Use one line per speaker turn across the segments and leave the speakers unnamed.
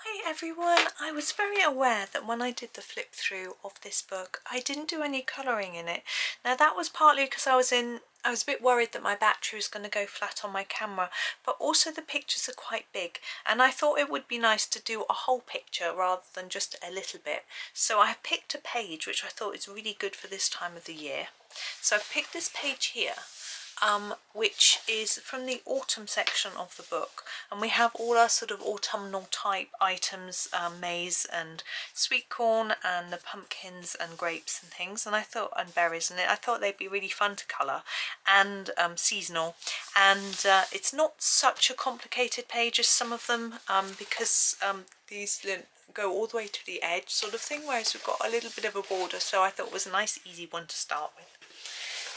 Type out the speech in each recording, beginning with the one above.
Hi everyone, I was very aware that when I did the flip through of this book I didn't do any colouring in it. Now that was partly because I was a bit worried that my battery was going to go flat on my camera, but also the pictures are quite big and I thought it would be nice to do a whole picture rather than just a little bit. So I have picked a page which I thought is really good for this time of the year. So I've picked this page here, which is from the autumn section of the book, and we have all our sort of autumnal type items, maize and sweet corn and the pumpkins and grapes and things, and I thought, and berries, and I thought they'd be really fun to colour and seasonal. And it's not such a complicated page as some of them, because these go all the way to the edge sort of thing, whereas we've got a little bit of a border, so I thought it was a nice easy one to start with.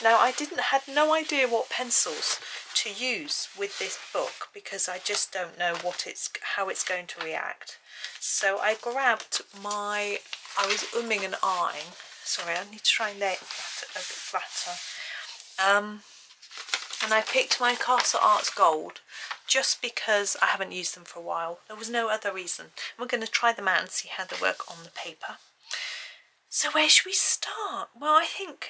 Now I had no idea what pencils to use with this book because I just don't know how it's going to react. So I grabbed I was umming and ahhing. Sorry, I need to try and lay it a bit flatter. And I picked my Castle Arts Gold just because I haven't used them for a while. There was no other reason. We're going to try them out and see how they work on the paper. So where should we start? Well, I think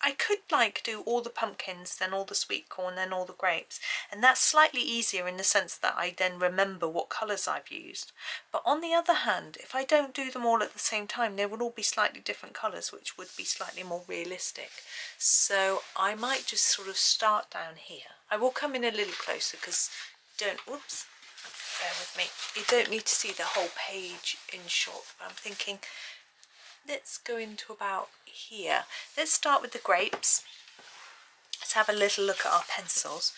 I could do all the pumpkins, then all the sweet corn, then all the grapes, and that's slightly easier in the sense that I then remember what colours I've used. But on the other hand, if I don't do them all at the same time, they will all be slightly different colours, which would be slightly more realistic. So I might just sort of start down here. I will come in a little closer because bear with me, you don't need to see the whole page in short, but I'm thinking let's go into about here. Let's start with the grapes. Let's have a little look at our pencils.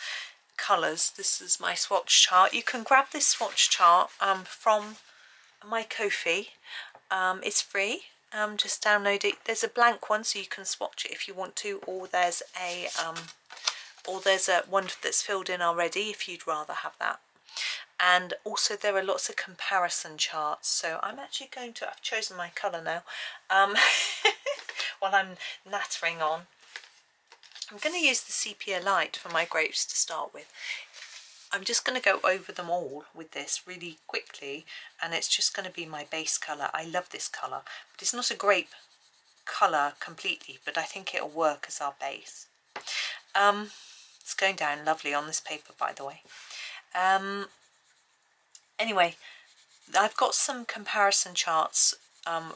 Colours. This is my swatch chart. You can grab this swatch chart from my Ko-fi. It's free. Just download it. There's a blank one so you can swatch it if you want to, or there's a one that's filled in already if you'd rather have that. And also there are lots of comparison charts, so I'm actually I've chosen my colour now, while I'm nattering on. I'm going to use the sepia light for my grapes to start with. I'm just going to go over them all with this really quickly, and it's just going to be my base colour. I love this colour, but it's not a grape colour completely, but I think it'll work as our base. It's going down lovely on this paper, by the way. Anyway, I've got some comparison charts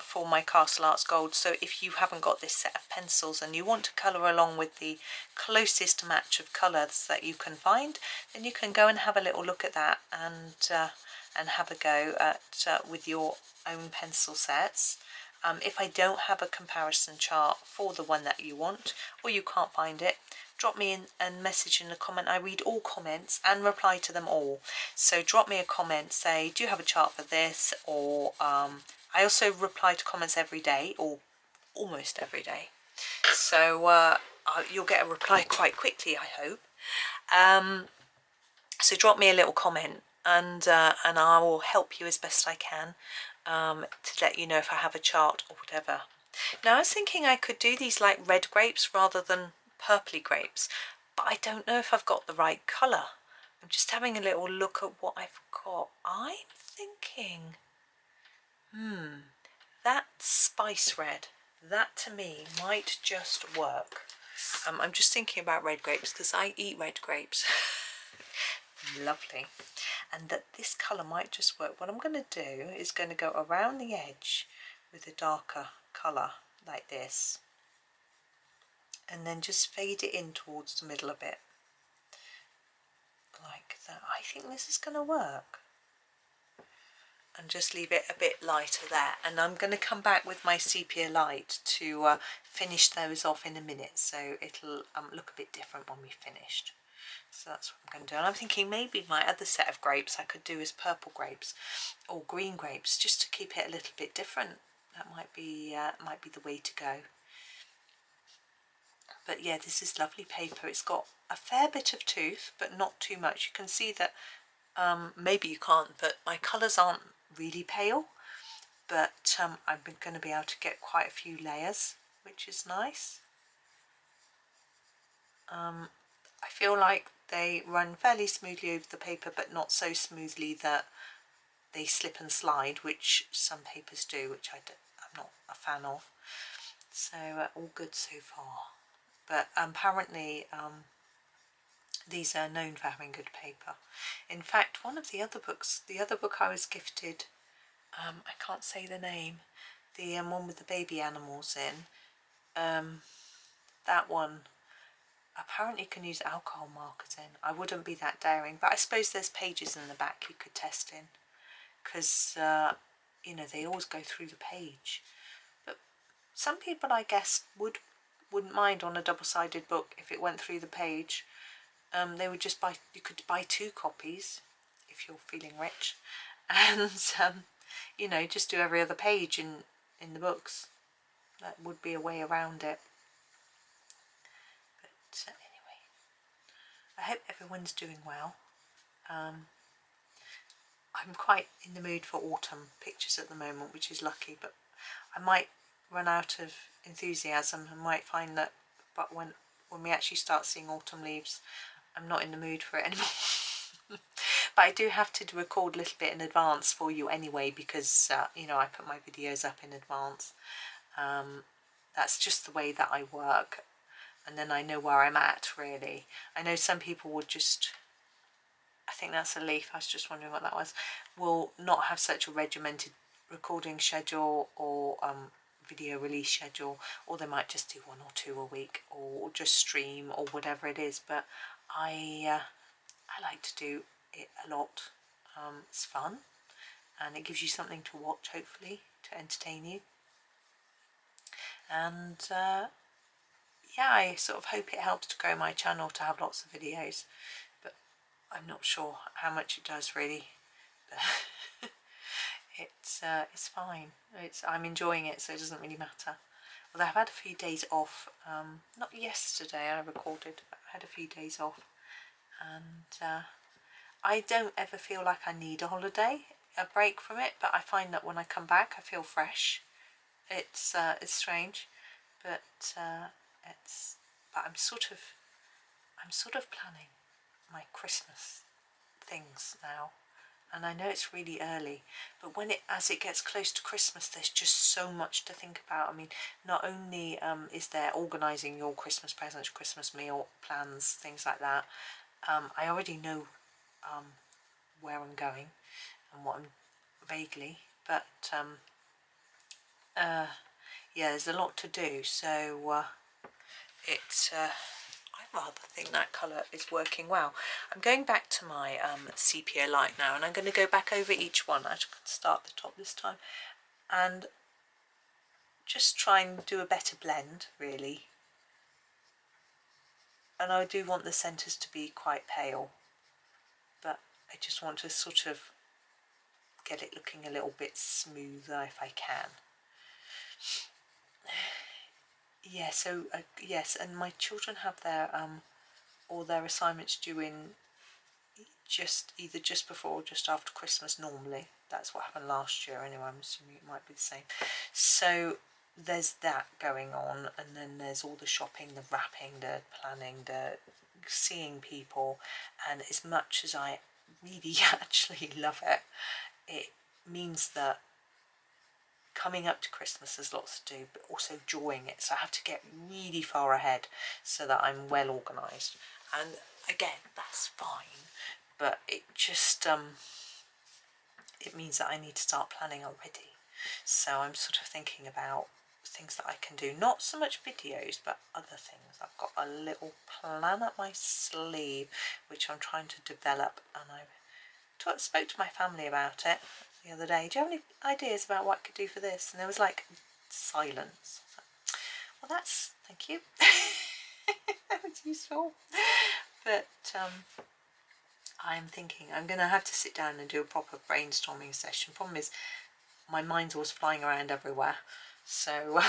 for my Castle Arts Gold, so if you haven't got this set of pencils and you want to colour along with the closest match of colours that you can find, then you can go and have a little look at that and have a go at with your own pencil sets. If I don't have a comparison chart for the one that you want, or you can't find it, drop me a message in the comment. I read all comments and reply to them all. So drop me a comment, say, do you have a chart for this? Or I also reply to comments every day, or almost every day. So you'll get a reply quite quickly, I hope. So drop me a little comment, and I will help you as best I can to let you know if I have a chart or whatever. Now I was thinking I could do these like red grapes rather than purpley grapes, but I don't know if I've got the right colour. I'm just having a little look at what I've got. I'm thinking, that spice red, that to me might just work. I'm just thinking about red grapes because I eat red grapes. Lovely. And that this colour might just work. What I'm going to do is going to go around the edge with a darker colour like this, and then just fade it in towards the middle a bit like that. I think this is going to work, and just leave it a bit lighter there, and I'm going to come back with my sepia light to finish those off in a minute, so it'll look a bit different when we've finished. So that's what I'm going to do. And I'm thinking maybe my other set of grapes I could do as purple grapes or green grapes, just to keep it a little bit different. That might be the way to go. But yeah, this is lovely paper. It's got a fair bit of tooth, but not too much. You can see that, maybe you can't, but my colours aren't really pale. But I'm going to be able to get quite a few layers, which is nice. I feel like They run fairly smoothly over the paper, but not so smoothly that they slip and slide, which some papers do, which I'm not a fan of. So all good so far. But apparently these are known for having good paper. In fact, one of the other books, the other book I was gifted, I can't say the name, the one with the baby animals in, that one apparently can use alcohol markers in. I wouldn't be that daring, but I suppose there's pages in the back you could test in, because you know, they always go through the page. But some people, I guess, wouldn't mind on a double-sided book if it went through the page. They would just buy, you could buy 2 copies if you're feeling rich, and you know, just do every other page in the books. That would be a way around it. But anyway, I hope everyone's doing well. I'm quite in the mood for autumn pictures at the moment, which is lucky, but I might run out of enthusiasm and might find that, but when we actually start seeing autumn leaves, I'm not in the mood for it anymore. But I do have to record a little bit in advance for you anyway, because you know, I put my videos up in advance. That's just the way that I work, and then I know where I'm at, really. I know some people would just, I think that's a leaf, I was just wondering what that was, will not have such a regimented recording schedule or video release schedule, or they might just do 1 or 2 a week, or just stream, or whatever it is. But I like to do it a lot. It's fun, and it gives you something to watch, hopefully, to entertain you. And yeah, I sort of hope it helps to grow my channel to have lots of videos, but I'm not sure how much it does, really. It's fine. I'm enjoying it, so it doesn't really matter. Although I've had a few days off. Not yesterday I recorded, but I had a few days off, and I don't ever feel like I need a holiday, a break from it. But I find that when I come back, I feel fresh. It's strange, but I'm sort of planning my Christmas things now. And I know it's really early, but as it gets close to Christmas, there's just so much to think about. I mean, not only is there organising your Christmas presents, Christmas meal plans, things like that. I already know where I'm going and what I'm vaguely, but yeah, there's a lot to do. So I rather think that colour is working well. I'm going back to my sepia light now, and I'm going to go back over each one. I should start the top this time and just try and do a better blend, really. And I do want the centres to be quite pale, but I just want to sort of get it looking a little bit smoother if I can. Yeah, so yes, and my children have their all their assignments due in either just before or just after Christmas normally. That's what happened last year anyway. I'm assuming it might be the same. So there's that going on, and then there's all the shopping, the wrapping, the planning, the seeing people. And as much as I really actually love it, it means that coming up to Christmas there's lots to do, but also enjoying it. So I have to get really far ahead so that I'm well organised. And again, that's fine, but it just it means that I need to start planning already. So I'm sort of thinking about things that I can do, not so much videos but other things. I've got a little plan up my sleeve which I'm trying to develop, and I spoke to my family about it the other day. Do you have any ideas about what I could do for this? And there was like silence. Well, that's, thank you. That was useful. But I'm thinking I'm going to have to sit down and do a proper brainstorming session. Problem is, my mind's always flying around everywhere, so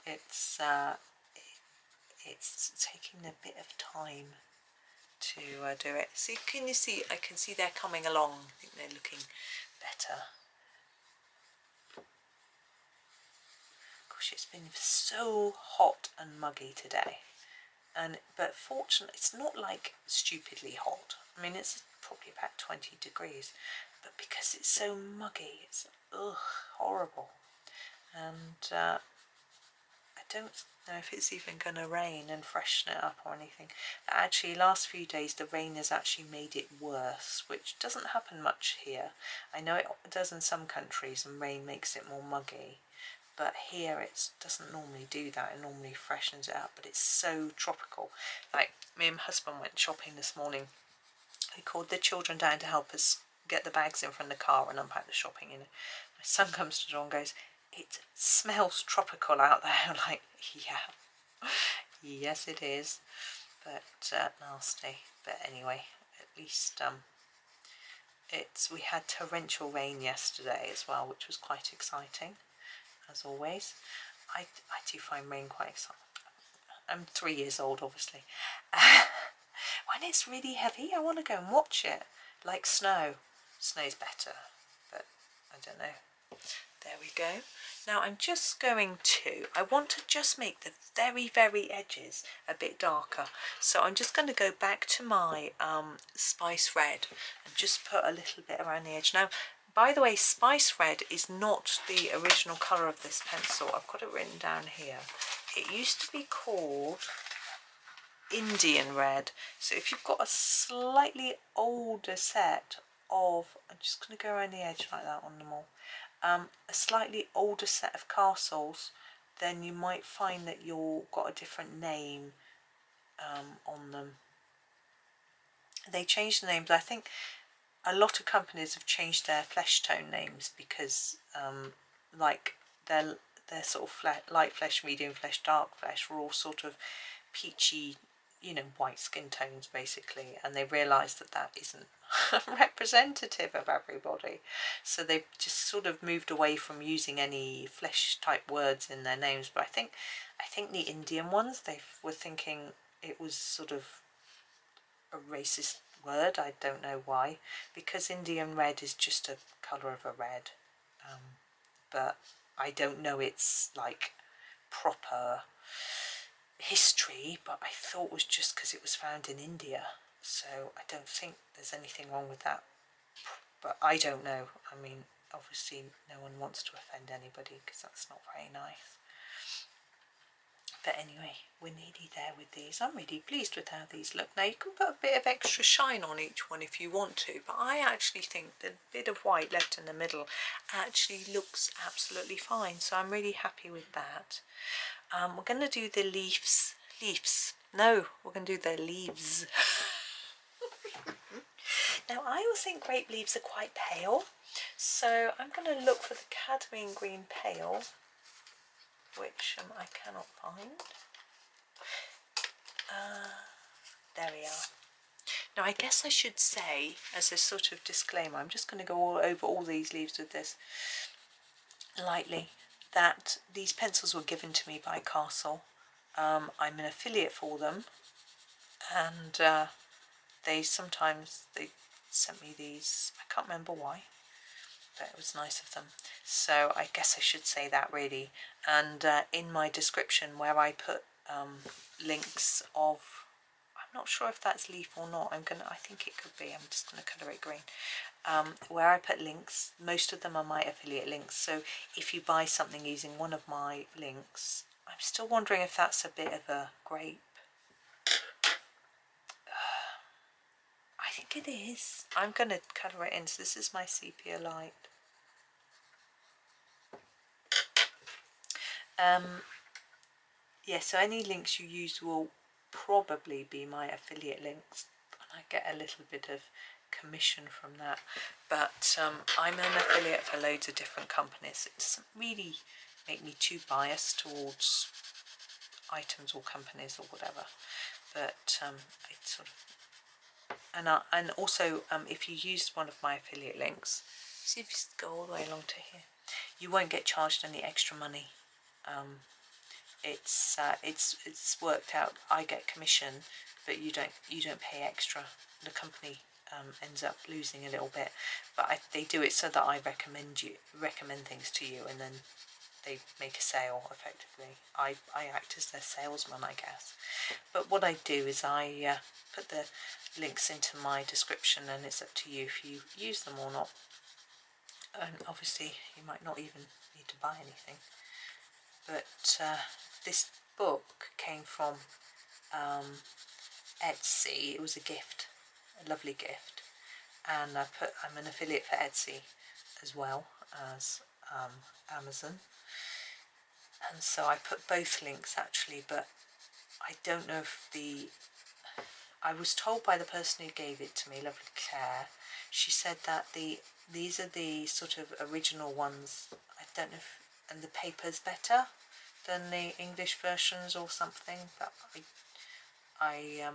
it's taking a bit of time to do it. So can you see? I can see they're coming along. I think they're looking better. Gosh, it's been so hot and muggy today. but fortunately it's not like stupidly hot. I mean, it's probably about 20 degrees, but because it's so muggy, it's horrible. And I don't know if it's even going to rain and freshen it up or anything. But actually, last few days the rain has actually made it worse, which doesn't happen much here. I know it does in some countries, and rain makes it more muggy. But here it doesn't normally do that. It normally freshens it up, but it's so tropical. Like, me and my husband went shopping this morning. We called the children down to help us get the bags in from the car and unpack the shopping. My son comes to the door and goes, "It smells tropical out there." I'm like, yeah, yes it is, but nasty. But anyway, at least we had torrential rain yesterday as well, which was quite exciting, as always. I do find rain quite exciting. I'm 3 years old, obviously. When it's really heavy, I want to go and watch it, like snow. Snow's better, but I don't know. There we go. Now I'm just going to, I want to just make the very, very edges a bit darker. So I'm just going to go back to my Spice Red and just put a little bit around the edge. Now, by the way, Spice Red is not the original colour of this pencil. I've got it written down here. It used to be called Indian Red. So if you've got a slightly older set of, I'm just going to go around the edge like that on them all, a slightly older set of castles, then you might find that you've got a different name on them. They changed the names. I think a lot of companies have changed their flesh tone names because like their sort of light flesh, medium flesh, dark flesh were all sort of peachy, white skin tones basically, and they realised that that isn't representative of everybody, so they've just sort of moved away from using any flesh type words in their names. But I think the Indian ones, they were thinking it was sort of a racist word. I don't know why, because Indian red is just a colour of a red, but I don't know its like proper history, but I thought it was just because it was found in India, so I don't think there's anything wrong with that, but I don't know. I mean, obviously no one wants to offend anybody because that's not very nice. But anyway, we're nearly there with these. I'm really pleased with how these look. Now you can put a bit of extra shine on each one if you want to, but I actually think the bit of white left in the middle actually looks absolutely fine, so I'm really happy with that. We're going to do the leaves. No, we're going to do the leaves. Now I always think grape leaves are quite pale, so I'm going to look for the cadmium green pale, which I cannot find. There we are. Now I guess I should say, as a sort of disclaimer, I'm just going to go over all these leaves with this lightly, that these pencils were given to me by Castle. I'm an affiliate for them, and they sent me these. I can't remember why, but it was nice of them. So I guess I should say that really. And in my description where I put links of, I'm not sure if that's leaf or not. I think it could be. I'm just gonna colour it green. Where I put links, most of them are my affiliate links. So if you buy something using one of my links, I'm still wondering if that's a bit of a grape. I think it is. I'm going to colour it in. So this is my sepia light. Yeah, so any links you use will probably be my affiliate links, and I get a little bit of commission from that. But I'm an affiliate for loads of different companies. It doesn't really make me too biased towards items or companies or whatever, but it's sort of, and also if you use one of my affiliate links, see if you go all the way along to here, you won't get charged any extra money. It's worked out. I get commission, but you don't pay extra. The company ends up losing a little bit, but they do it so that I recommend things to you, and then they make a sale effectively. I act as their salesman, I guess. But what I do is I put the links into my description, and it's up to you if you use them or not. And obviously you might not even need to buy anything. But this book came from Etsy. It was a gift, a lovely gift, and I'm an affiliate for Etsy as well as Amazon, and so I put both links actually, but I don't know if I was told by the person who gave it to me, lovely Claire, she said that these are the sort of original ones. I don't know if, and the paper's better than the English versions or something, but I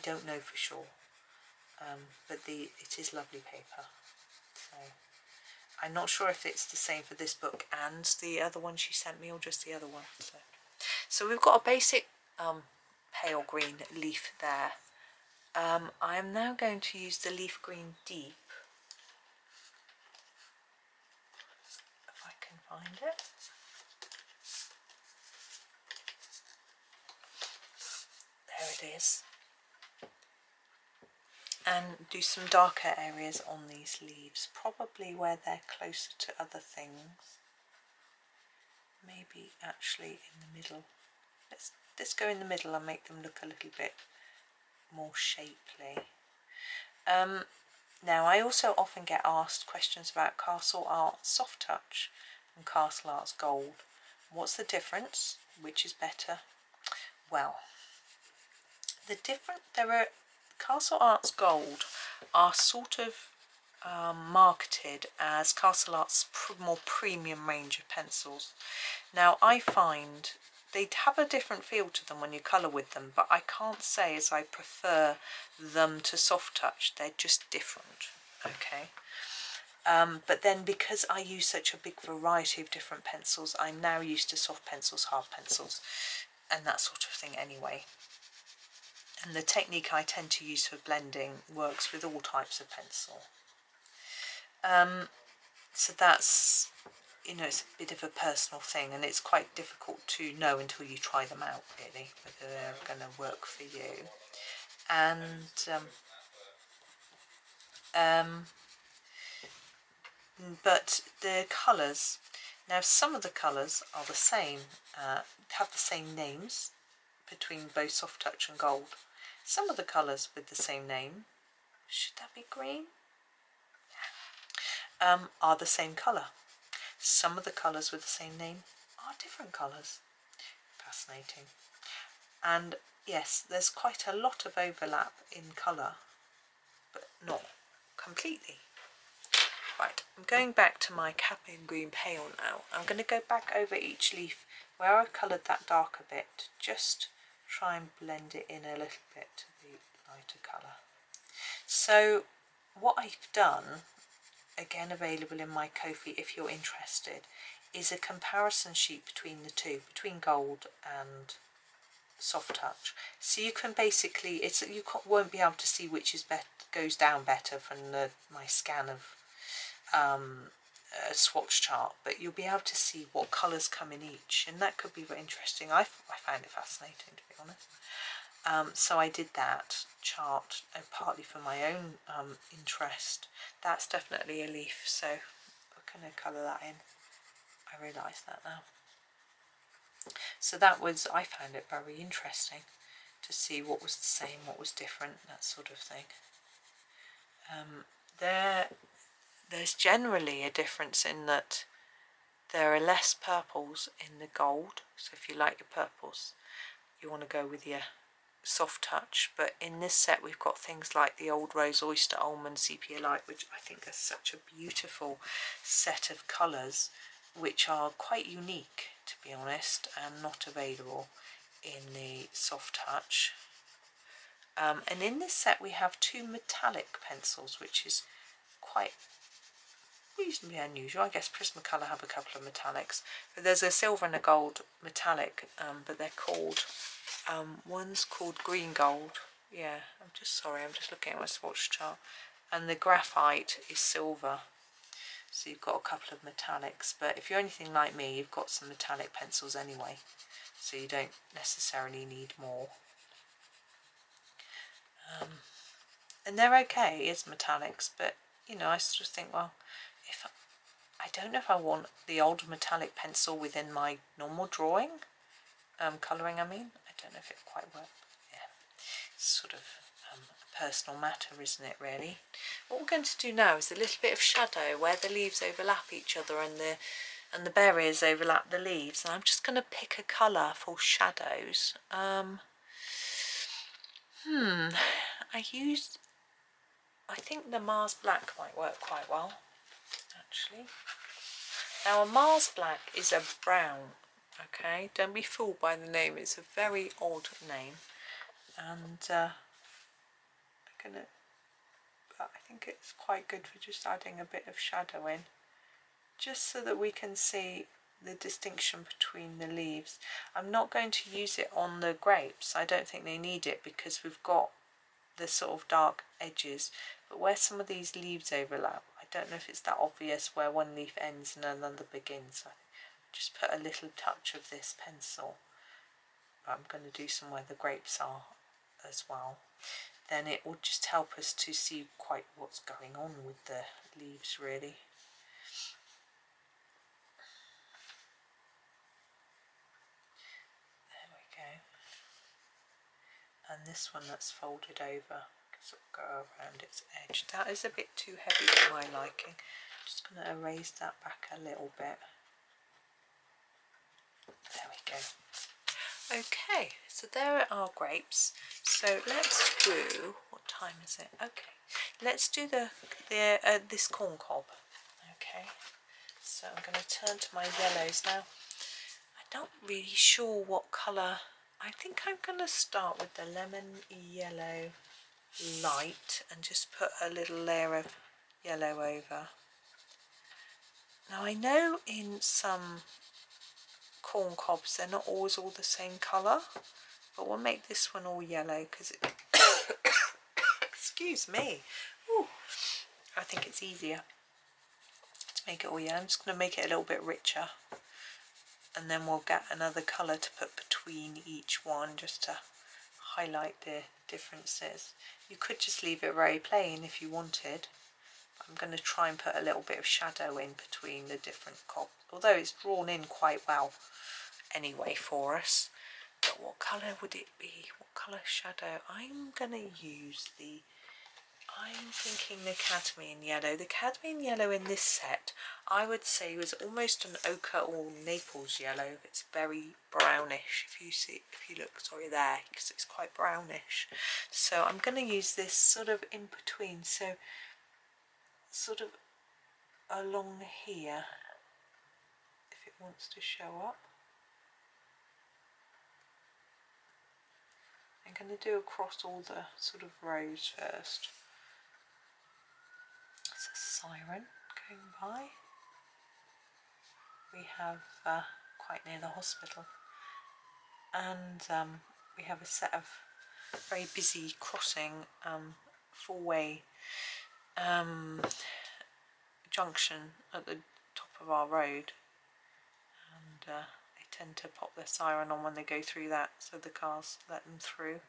don't know for sure. But it is lovely paper. So I'm not sure if it's the same for this book and the other one she sent me, or just the other one. So we've got a basic pale green leaf there. I am now going to use the leaf green deep, if I can find it. There it is. And do some darker areas on these leaves, probably where they're closer to other things. Maybe actually in the middle. Let's go in the middle and make them look a little bit more shapely. Now I also often get asked questions about Castle Arts Soft Touch and Castle Arts Gold. What's the difference? Which is better? Well, Castle Arts Gold are sort of marketed as Castle Arts' more premium range of pencils. Now I find they have a different feel to them when you colour with them, but I can't say as I prefer them to Soft Touch. They're just different, okay? But then because I use such a big variety of different pencils, I'm now used to soft pencils, hard pencils, and that sort of thing anyway. And the technique I tend to use for blending works with all types of pencil. So that's, it's a bit of a personal thing, and it's quite difficult to know until you try them out, really, whether they're going to work for you. And but the colours, now some of the colours are the same, have the same names between both Soft Touch and Gold. Some of the colours with the same name, should that be green? Are the same colour. Some of the colours with the same name are different colours. Fascinating. And yes, there's quite a lot of overlap in colour, but not completely. Right, I'm going back to my cadmium green pale now. I'm going to go back over each leaf where I've coloured that darker bit, just try and blend it in a little bit to the lighter colour. So what I've done, again available in my Ko-fi if you're interested, is a comparison sheet between the two, between Gold and Soft Touch. So you can basically, you won't be able to see which is goes down better from my scan of a swatch chart, but you'll be able to see what colours come in each, and that could be very interesting. I found it fascinating, to be honest. So I did that chart partly for my own interest. That's definitely a leaf, so we're going to colour that in. I realise that now. So I found it very interesting to see what was the same, what was different, that sort of thing. There's generally a difference in that there are less purples in the Gold, so if you like your purples you want to go with your Soft Touch, but in this set we've got things like the Old Rose, Oyster, Almond, Sepia Light, which I think are such a beautiful set of colours, which are quite unique, to be honest, and not available in the Soft Touch. And in this set we have two metallic pencils, which is quite reasonably unusual. I guess Prismacolor have a couple of metallics, but there's a silver and a gold metallic, but they're called, one's called Green Gold. Yeah, I'm just looking at my swatch chart, and the graphite is silver. So you've got a couple of metallics, but if you're anything like me, you've got some metallic pencils anyway, so you don't necessarily need more. And they're okay as metallics, but you know, I sort of think, well, if I don't know if I want the old metallic pencil within my normal drawing, colouring I mean. I don't know if it quite works. Yeah, it's sort of a personal matter, isn't it, really? What we're going to do now is a little bit of shadow where the leaves overlap each other and the berries overlap the leaves, and I'm just going to pick a colour for shadows. I think the Mars Black might work quite well, actually. Now a Mars Black is a brown, okay? Don't be fooled by the name, it's a very odd name. And I think it's quite good for just adding a bit of shadow in, just so that we can see the distinction between the leaves. I'm not going to use it on the grapes, I don't think they need it because we've got the sort of dark edges, but where some of these leaves overlap, I don't know if it's that obvious where one leaf ends and another begins. So just put a little touch of this pencil. I'm going to do some where the grapes are as well. Then it will just help us to see quite what's going on with the leaves, really. There we go. And this one that's folded over, sort of go around its edge. That is a bit too heavy for my liking. Just going to erase that back a little bit. There we go. Okay, so there are our grapes. So let's do, what time is it? Okay, let's do this corn cob. Okay, so I'm going to turn to my yellows now. I'm not really sure what colour. I think I'm going to start with the lemon yellow light and just put a little layer of yellow over. Now I know in some corn cobs they're not always all the same colour, but we'll make this one all yellow because it excuse me, ooh, I think it's easier to make it all yellow. I'm just going to make it a little bit richer, and then we'll get another colour to put between each one just to highlight the differences. You could just leave it very plain if you wanted. I'm going to try and put a little bit of shadow in between the different cobs, although it's drawn in quite well anyway for us. But what colour would it be? What colour shadow? I'm going to use I'm thinking the cadmium yellow. The cadmium yellow in this set I would say was almost an ochre or Naples yellow. It's very brownish if you look, sorry, there, because it's quite brownish. So I'm going to use this sort of in between, so sort of along here if it wants to show up. I'm going to do across all the sort of rows first. It's a siren going by. We have quite near the hospital, and we have a set of very busy crossing four-way junction at the top of our road, and they tend to pop their siren on when they go through that, so the cars let them through.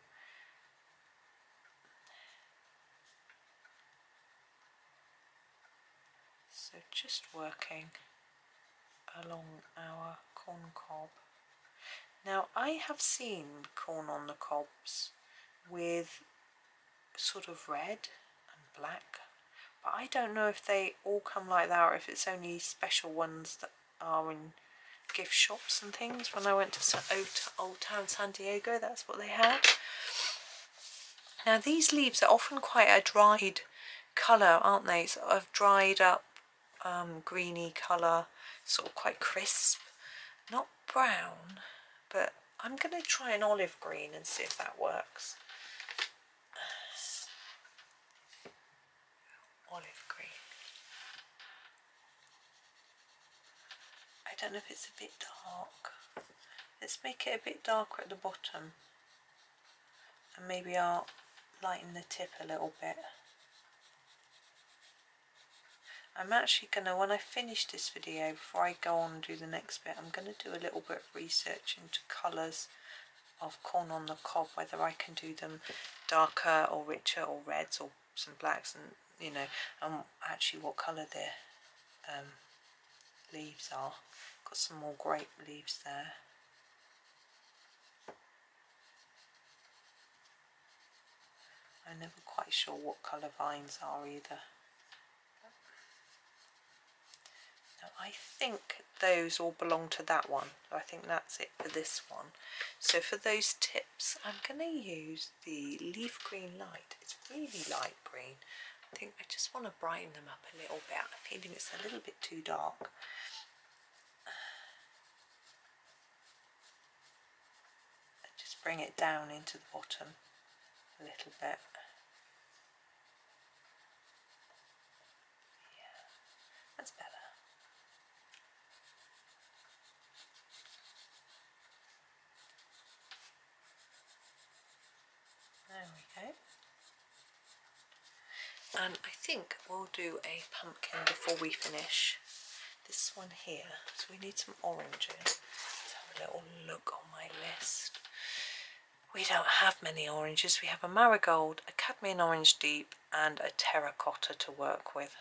So just working along our corn cob. Now I have seen corn on the cobs with sort of red and black, but I don't know if they all come like that or if it's only special ones that are in gift shops and things. When I went to Old Town San Diego, that's what they had. Now these leaves are often quite a dried colour, aren't they? Sort of dried up greeny colour, sort of quite crisp, not brown, but I'm going to try an olive green and see if that works. Olive green. I don't know if it's a bit dark. Let's make it a bit darker at the bottom, and maybe I'll lighten the tip a little bit. I'm actually going to, when I finish this video, before I go on and do the next bit, I'm going to do a little bit of research into colours of corn on the cob, whether I can do them darker or richer or reds or some blacks, and you know, actually what colour their leaves are. Got some more grape leaves there. I'm never quite sure what colour vines are either. Now, I think those all belong to that one. I think that's it for this one. So for those tips, I'm going to use the leaf green light. It's really light green. I think I just want to brighten them up a little bit. I'm feeling it's a little bit too dark. And just bring it down into the bottom a little bit. Yeah, that's better. There we go. And I think we'll do a pumpkin before we finish this one here. So we need some oranges. Let's have a little look on my list. We don't have many oranges. We have a marigold, a cadmium orange deep, and a terracotta to work with.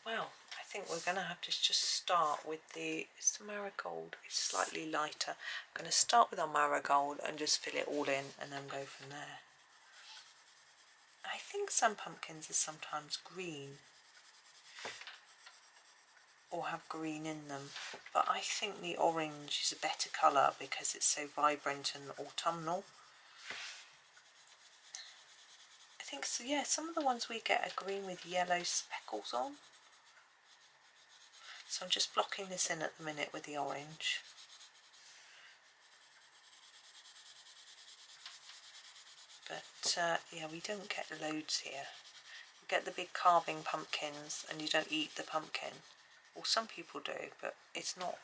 Well, I think we're going to have to just start with the marigold. It's slightly lighter. I'm going to start with our marigold and just fill it all in and then go from there. I think some pumpkins are sometimes green or have green in them, but I think the orange is a better colour because it's so vibrant and autumnal. I think so, yeah, some of the ones we get are green with yellow speckles on. So I'm just blocking this in at the minute with the orange. But yeah, we don't get loads here. You get the big carving pumpkins and you don't eat the pumpkin. Well, some people do, but it's not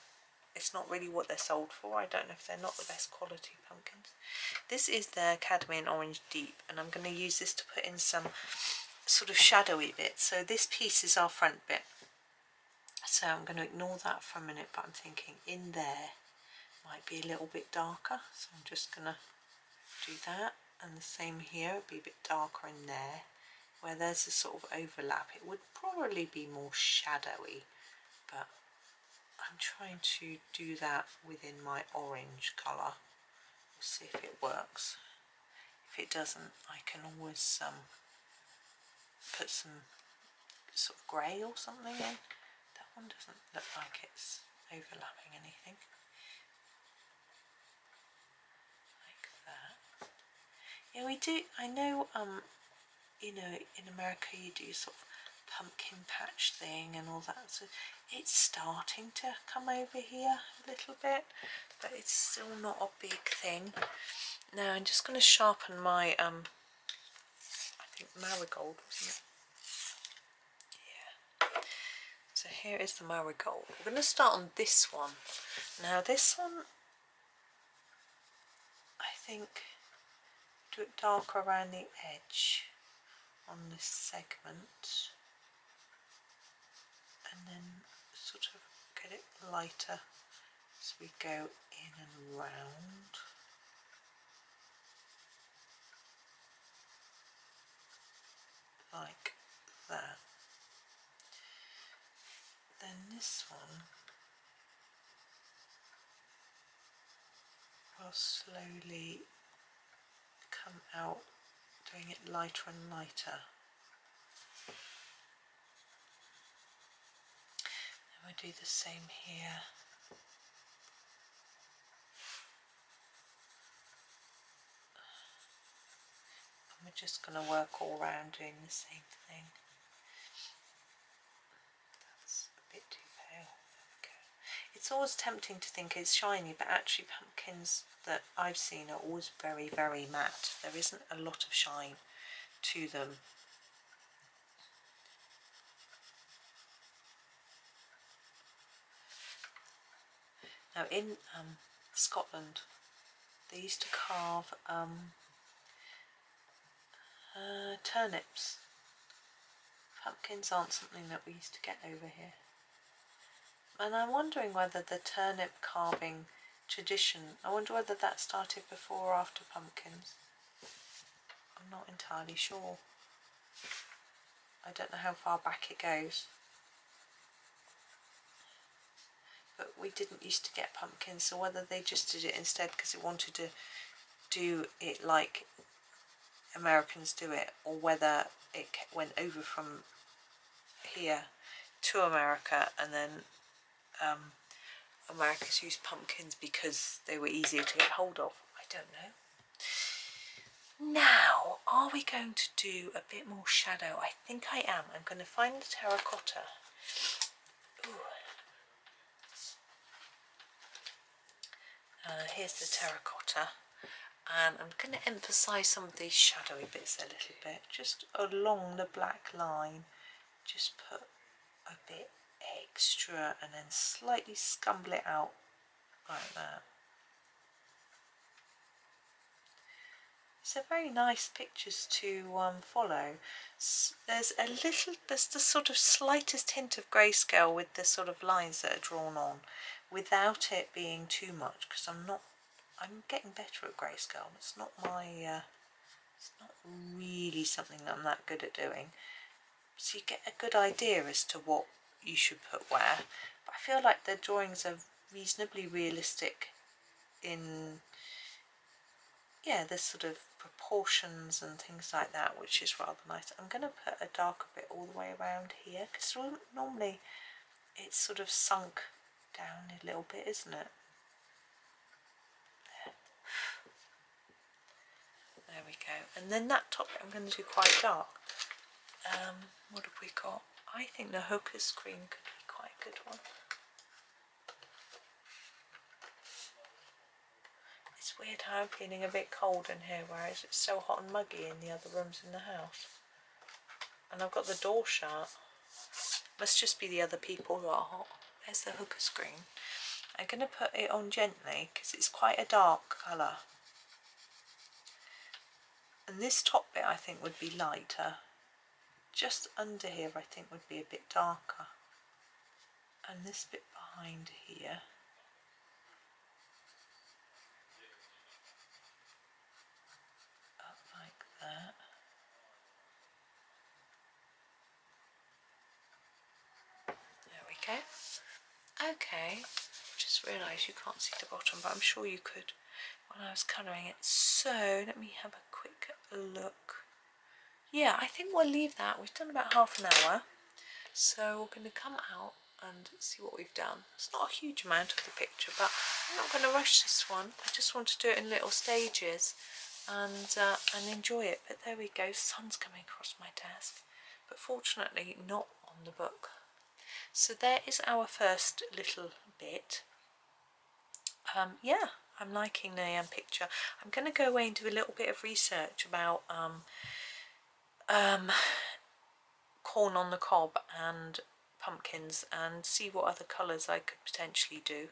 really what they're sold for. I don't know if they're not the best quality pumpkins. This is their cadmium orange deep, and I'm going to use this to put in some sort of shadowy bits. So this piece is our front bit. So I'm going to ignore that for a minute, but I'm thinking in there might be a little bit darker. So I'm just going to do that. And the same here, it'd be a bit darker in there. Where there's a sort of overlap, it would probably be more shadowy, but I'm trying to do that within my orange colour. We'll see if it works. If it doesn't, I can always put some sort of grey or something in. That one doesn't look like it's overlapping anything. Like that. Yeah, we do. I know, you know, in America you do sort of pumpkin patch thing and all that, so it's starting to come over here a little bit, but it's still not a big thing. Now I'm just going to sharpen my I think marigold, wasn't it? Yeah. So here is the marigold. We're going to start on this one. Now this one, I think, do it dark around the edge on this segment, and then sort of get it lighter as we go in and round. Like that. Then this one will slowly come out, doing it lighter and lighter. And we'll do the same here. And we're just going to work all around doing the same thing. That's a bit too pale. There we go. It's always tempting to think it's shiny, but actually pumpkins that I've seen are always very, very matte. There isn't a lot of shine to them. Now in Scotland they used to carve turnips Pumpkins aren't something that we used to get over here. And I'm wondering whether the turnip carving tradition, I wonder whether that started before or after pumpkins. I'm not entirely sure. I don't know how far back it goes. But we didn't used to get pumpkins, so whether they just did it instead because it wanted to do it like Americans do it, or whether it went over from here to America and then Americans used pumpkins because they were easier to get hold of. I don't know. Now, are we going to do a bit more shadow? I think I am. I'm going to find the terracotta. Ooh. Here's the terracotta, and I'm going to emphasise some of these shadowy bits a little bit, just along the black line. Just put a bit extra and then slightly scumble it out like that. These are very nice pictures to follow. There's the sort of slightest hint of grayscale with the sort of lines that are drawn on, without it being too much, because I'm getting better at grayscale. It's not really something that I'm that good at doing. So you get a good idea as to what you should put where. But I feel like the drawings are reasonably realistic in, yeah, the sort of proportions and things like that, which is rather nice. I'm going to put a darker bit all the way around here, because normally it's sort of sunk down a little bit, isn't it? There we go. And then that top bit I'm going to do quite dark. What have we got? I think the hooker screen could be quite a good one. It's weird how I'm feeling a bit cold in here, whereas it's so hot and muggy in the other rooms in the house. And I've got the door shut. Must just be the other people who are hot. There's the hooker screen. I'm going to put it on gently because it's quite a dark colour. And this top bit I think would be lighter. Just under here I think would be a bit darker. And this bit behind here up like that. There we go. Okay, just realised you can't see the bottom, but I'm sure you could when I was colouring it. So let me have a quick look. Yeah, I think we'll leave that. We've done about half an hour, so we're going to come out and see what we've done. It's not a huge amount of the picture, but I'm not going to rush this one. I just want to do it in little stages and enjoy it. But there we go, sun's coming across my desk, but fortunately not on the book. So there is our first little bit. Yeah, I'm liking the picture. I'm going to go away and do a little bit of research about corn on the cob and pumpkins, and see what other colours I could potentially do,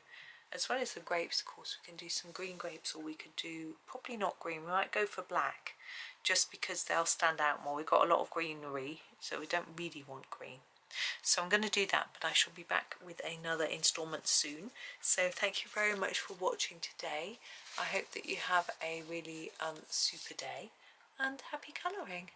as well as the grapes. Of course, we can do some green grapes, or we could do, probably not green, we might go for black, just because they'll stand out more. We've got a lot of greenery, so we don't really want green. So I'm going to do that, but I shall be back with another instalment soon. So thank you very much for watching today. I hope that you have a really super day, and happy colouring.